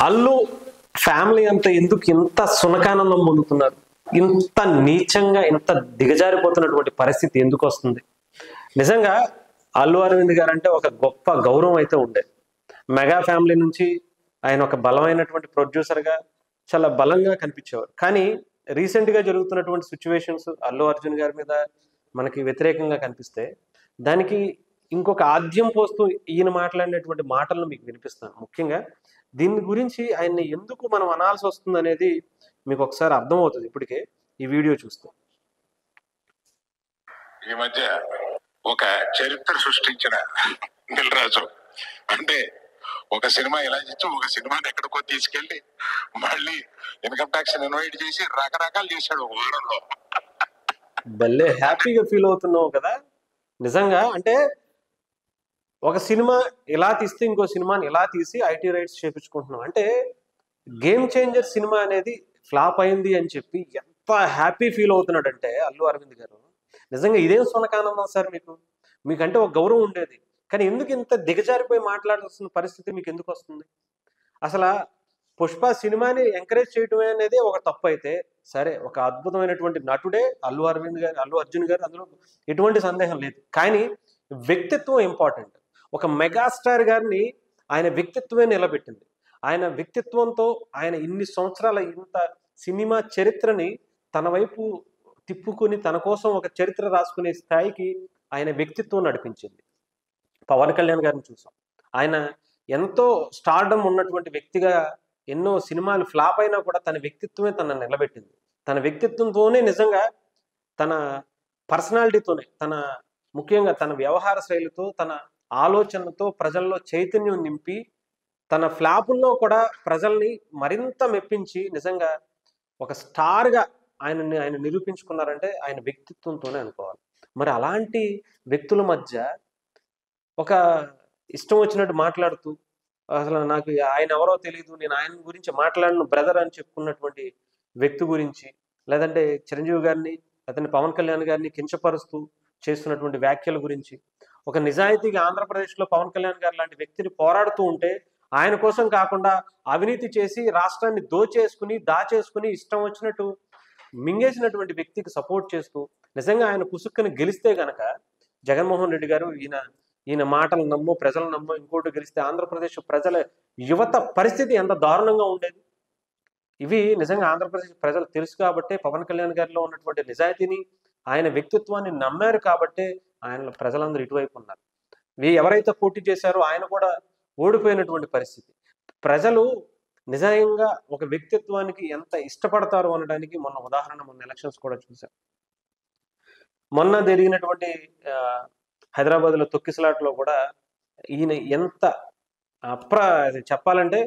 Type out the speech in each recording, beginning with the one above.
Allu family అంతా ఎందుకు ఇంత సునకానందం పొందుతున్నారు? ఇంత నీచంగా ఇంత దిగజారిపోతున్నటువంటి పరిస్థితి ఎందుకు వస్తుంది? నిజంగా అల్లు అరవింద్ గారు అంటే ఒక గొప్ప గౌరవం అయితే ఉండేది. మెగా ఫ్యామిలీ నుంచి ఆయన ఒక బలమైనటువంటి ప్రొడ్యూసర్గా చాలా బలంగా కనిపించేవారు. కానీ రీసెంట్గా జరుగుతున్నటువంటి సిచ్యువేషన్స్ అల్లు అర్జున్ గారి మీద మనకి వ్యతిరేకంగా కనిపిస్తే దానికి ఇంకొక ఆద్యం పోస్తూ ఈయన మాట్లాడినటువంటి మాటలను మీకు వినిపిస్తాను. ముఖ్యంగా దీని గురించి ఆయన్ని ఎందుకు మనం అనాల్సి వస్తుంది అనేది మీకు ఒకసారి అర్థమవుతుంది ఇప్పటికే ఈ వీడియో చూస్తే. ఈ మధ్య ఒక చరిత్ర సృష్టించిన దిల్ రాజు అంటే ఒక సినిమా ఇలా చేసి ఒక సినిమాని ఎక్కడికో తీసుకెళ్లి మళ్ళీ ఇన్కమ్ ట్యాక్స్ ఇన్వైట్ చేసి రకరకాలు చేశాడు ఒక వారంలో. భలే హ్యాపీగా ఫీల్ అవుతున్నావు కదా నిజంగా. అంటే ఒక సినిమా ఇలా తీస్తే ఇంకో సినిమాని ఇలా తీసి ఐటీ రైట్స్ చేపించుకుంటున్నాం అంటే గేమ్ చేంజర్ సినిమా అనేది ఫ్లాప్ అయింది అని చెప్పి ఎంత హ్యాపీ ఫీల్ అవుతున్నాడంటే అల్లు అరవింద్ గారు. నిజంగా ఇదేం సునకానందం సార్ మీకు? మీకంటే ఒక గౌరవం ఉండేది, కానీ ఎందుకు ఇంత దిగజారిపోయి మాట్లాడాల్సిన పరిస్థితి మీకు ఎందుకు వస్తుంది? అసలు పుష్ప సినిమాని ఎంకరేజ్ చేయటమే అనేది ఒక తప్పు అయితే సరే, ఒక అద్భుతమైనటువంటి నటుడే అల్లు అర్జున్ గారు, అందులో ఎటువంటి సందేహం లేదు. కానీ వ్యక్తిత్వం ఇంపార్టెంట్. ఒక మెగాస్టార్ గారిని ఆయన వ్యక్తిత్వమే నిలబెట్టింది. ఆయన వ్యక్తిత్వంతో ఆయన ఇన్ని సంవత్సరాల ఇంత సినిమా చరిత్రని తన వైపు తిప్పుకుని తన కోసం ఒక చరిత్ర రాసుకునే స్థాయికి ఆయన వ్యక్తిత్వం నడిపించింది. పవన్ కళ్యాణ్ గారిని చూసాం. ఆయన ఎంతో స్టార్డమ్ ఉన్నటువంటి వ్యక్తిగా ఎన్నో సినిమాలు ఫ్లాప్ అయినా కూడా తన వ్యక్తిత్వమే తనను నిలబెట్టింది. తన వ్యక్తిత్వంతోనే నిజంగా తన పర్సనాలిటీతోనే ముఖ్యంగా తన వ్యవహార శైలితో తన ఆలోచనలతో ప్రజల్లో చైతన్యం నింపి తన ఫ్లాపుల్లో కూడా ప్రజల్ని మరింత మెప్పించి నిజంగా ఒక స్టార్గా ఆయన నిరూపించుకున్నారంటే ఆయన వ్యక్తిత్వంతోనే అనుకోవాలి. మరి అలాంటి వ్యక్తుల మధ్య ఒక ఇష్టం వచ్చినట్టు మాట్లాడుతూ అసలు నాకు ఆయన ఎవరో తెలియదు, నేను ఆయన గురించి మాట్లాడిన బ్రదర్ అని చెప్పుకున్నటువంటి వ్యక్తి గురించి, లేదంటే చిరంజీవి గారిని లేదంటే పవన్ కళ్యాణ్ గారిని కించపరుస్తూ చేస్తున్నటువంటి వ్యాఖ్యల గురించి, ఒక నిజాయితీగా ఆంధ్రప్రదేశ్లో పవన్ కళ్యాణ్ గారు లాంటి వ్యక్తిని పోరాడుతూ ఉంటే ఆయన కోసం కాకుండా అవినీతి చేసి రాష్ట్రాన్ని దాచేసుకుని ఇష్టం వచ్చినట్టు మింగేసినటువంటి వ్యక్తికి సపోర్ట్ చేస్తూ నిజంగా ఆయన పుసుక్కని గెలిస్తే గనక జగన్మోహన్ రెడ్డి గారు ఈయన మాటలు నమ్ము ప్రజలు నమ్ము ఇంకోటి గెలిస్తే ఆంధ్రప్రదేశ్ ప్రజల యువత పరిస్థితి ఎంత దారుణంగా ఉండేది. ఇవి నిజంగా ఆంధ్రప్రదేశ్ ప్రజలు తెలుసు కాబట్టే పవన్ కళ్యాణ్ గారిలో ఉన్నటువంటి నిజాయితీని ఆయన వ్యక్తిత్వాన్ని నమ్మారు కాబట్టే ఆయన ప్రజలందరూ ఇటువైపు ఉన్నారు. ఎవరైతే పోటీ చేశారో ఆయన కూడా ఓడిపోయినటువంటి పరిస్థితి. ప్రజలు నిజంగా ఒక వ్యక్తిత్వానికి ఎంత ఇష్టపడతారు అనడానికి మొన్న ఎలక్షన్స్ కూడా చూసాం. మొన్న జరిగినటువంటి హైదరాబాద్లో తొక్కిసలాట్లో కూడా ఈయన ఎంత చెప్పాలంటే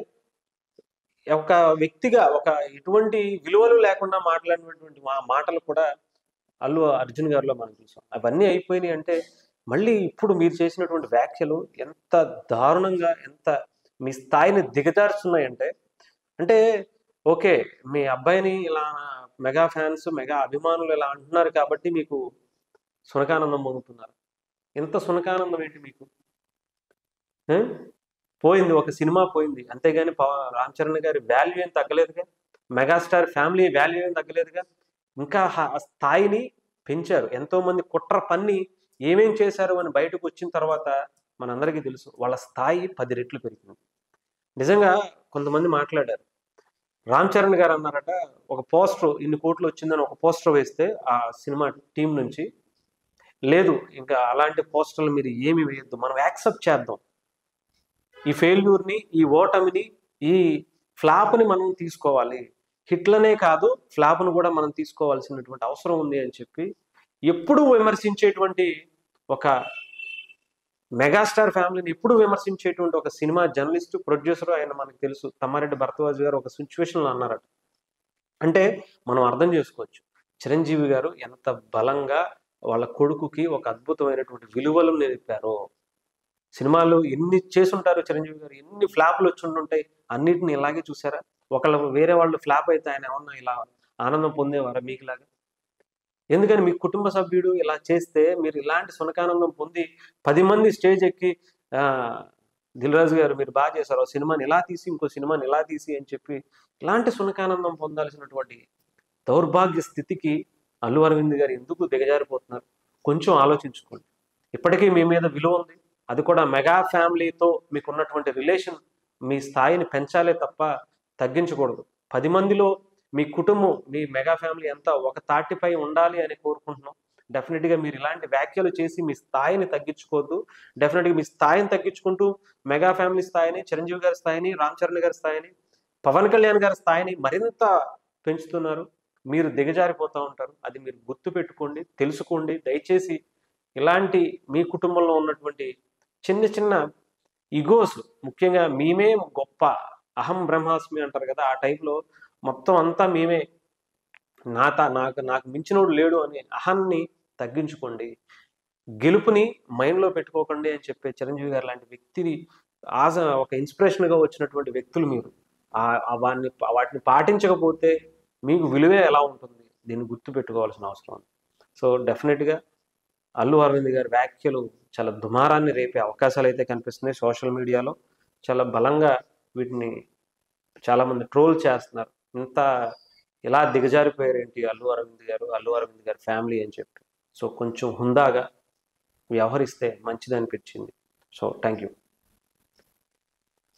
ఒక వ్యక్తిగా ఒక ఎటువంటి విలువలు లేకుండా మాట్లాడినటువంటి మాటలు కూడా అల్లు అర్జున్ గారిలో మనం చూసాం. అవన్నీ అయిపోయినాయి అంటే మళ్ళీ ఇప్పుడు మీరు చేసినటువంటి వ్యాఖ్యలు ఎంత దారుణంగా ఎంత మీ స్థాయిని దిగజారుస్తున్నాయంటే, అంటే ఓకే మీ అబ్బాయిని ఇలా మెగా ఫ్యాన్స్ మెగా అభిమానులు ఇలా అంటున్నారు కాబట్టి మీకు సునకానందం పొందుతున్నారు. ఎంత సునకానందం ఏంటి మీకు? పోయింది, ఒక సినిమా పోయింది అంతేగాని రామ్ చరణ్ గారి వాల్యూ ఏం తగ్గలేదుగా, మెగాస్టార్ ఫ్యామిలీ వాల్యూ ఏం తగ్గలేదుగా. ఇంకా స్థాయిని పెంచారు. ఎంతోమంది కుట్ర పన్ని ఏమేం చేశారు అని బయటకు వచ్చిన తర్వాత మనందరికీ తెలుసు వాళ్ళ స్థాయి 10 రెట్లు పెరిగింది. నిజంగా కొంతమంది మాట్లాడారు. రామ్ చరణ్ గారు అన్నారట, ఒక పోస్టర్ ఇన్ని కోట్లు వచ్చిందని ఒక పోస్టర్ వేస్తే ఆ సినిమా టీం నుంచి, లేదు ఇంకా అలాంటి పోస్టర్లు మీరు ఏమి వేయద్దు, మనం యాక్సెప్ట్ చేద్దాం, ఈ ఫెయిల్యూర్ని ఈ ఓటమిని ఈ ఫ్లాప్ని మనం తీసుకోవాలి, హిట్లనే కాదు ఫ్లాప్ను కూడా మనం తీసుకోవాల్సినటువంటి అవసరం ఉంది అని చెప్పి ఎప్పుడూ విమర్శించేటువంటి ఒక మెగాస్టార్ ఫ్యామిలీని ఎప్పుడు విమర్శించేటువంటి ఒక సినిమా జర్నలిస్టు ప్రొడ్యూసర్ ఆయన మనకు తెలుసు. తమ్మారెడ్డి భరద్వాజ్ గారు ఒక సిచ్యువేషన్లో అన్నారట. అంటే మనం అర్థం చేసుకోవచ్చు చిరంజీవి గారు ఎంత బలంగా వాళ్ళ కొడుకుకి ఒక అద్భుతమైనటువంటి విలువలు నేర్పారో. సినిమాలు ఎన్ని చేసుంటారు చిరంజీవి గారు, ఎన్ని ఫ్లాప్లు వచ్చి ఉంటుంటాయి, అన్నిటిని ఇలాగే చూసారా? వేరే వాళ్ళు ఫ్లాప్ అయితే ఆయన ఏమన్నా ఇలా ఆనందం పొందేవారా మీకులాగా? ఎందుకని మీ కుటుంబ సభ్యుడు ఇలా చేస్తే మీరు ఇలాంటి సునకానందం పొంది 10 మంది స్టేజ్ ఎక్కి దిల్ రాజు గారు మీరు బాగా చేశారు, ఆ సినిమాని ఇలా తీసి ఇంకో సినిమాని ఇలా తీసి అని చెప్పి ఇలాంటి సునకానందం పొందాల్సినటువంటి దౌర్భాగ్య స్థితికి అల్లు అరవింద్ గారు ఎందుకు దిగజారిపోతున్నారు? కొంచెం ఆలోచించుకోండి. ఇప్పటికీ మీ మీద విలువ ఉంది, అది కూడా మెగా ఫ్యామిలీతో మీకున్నటువంటి రిలేషన్ మీ స్థాయిని పెంచాలే తప్ప తగ్గించకూడదు. 10 మందిలో మీ కుటుంబం, మీ మెగా ఫ్యామిలీ అంతా ఒక తాటిపై ఉండాలి అని కోరుకుంటున్నాం. డెఫినెట్గా మీరు ఇలాంటి వ్యాఖ్యలు చేసి మీ స్థాయిని తగ్గించుకోవద్దు. డెఫినెట్గా మీ స్థాయిని తగ్గించుకుంటూ మెగా ఫ్యామిలీ స్థాయిని, చిరంజీవి గారి స్థాయిని, రామ్ చరణ్ గారి స్థాయిని, పవన్ కళ్యాణ్ గారి స్థాయిని మరింత పెంచుతున్నారు. మీరు దిగజారిపోతూ ఉంటారు. అది మీరు గుర్తు పెట్టుకోండి, తెలుసుకోండి. దయచేసి ఇలాంటి మీ కుటుంబంలో ఉన్నటువంటి చిన్న చిన్న ఇగోస్, ముఖ్యంగా మేమే గొప్ప, అహం బ్రహ్మాస్మి అంటారు కదా, ఆ టైప్లో మొత్తం అంతా మేమే, నాకు మించినోడు లేడు అనే అహాన్ని తగ్గించుకోండి. గెలుపుని మైండ్లో పెట్టుకోకండి అని చెప్పే చిరంజీవి గారు లాంటి వ్యక్తిని ఒక ఇన్స్పిరేషన్గా వచ్చినటువంటి వ్యక్తులు మీరు. వాటిని పాటించకపోతే మీకు విలువే ఎలా ఉంటుంది? దీన్ని గుర్తు పెట్టుకోవాల్సిన అవసరం ఉంది. సో డెఫినెట్గా అల్లు అరవింద్ గారి వ్యాఖ్యలు చాలా దుమారాన్ని రేపే అవకాశాలు అయితే కనిపిస్తున్నాయి. సోషల్ మీడియాలో చాలా బలంగా వీటిని చాలామంది ట్రోల్ చేస్తున్నారు. ఇంత ఇలా దిగజారిపోయారేంటి అల్లు అరవింద్ గారి ఫ్యామిలీ అని చెప్పి. సో కొంచెం హుందాగా వ్యవహరిస్తే మంచిది అనిపించింది. So thank you.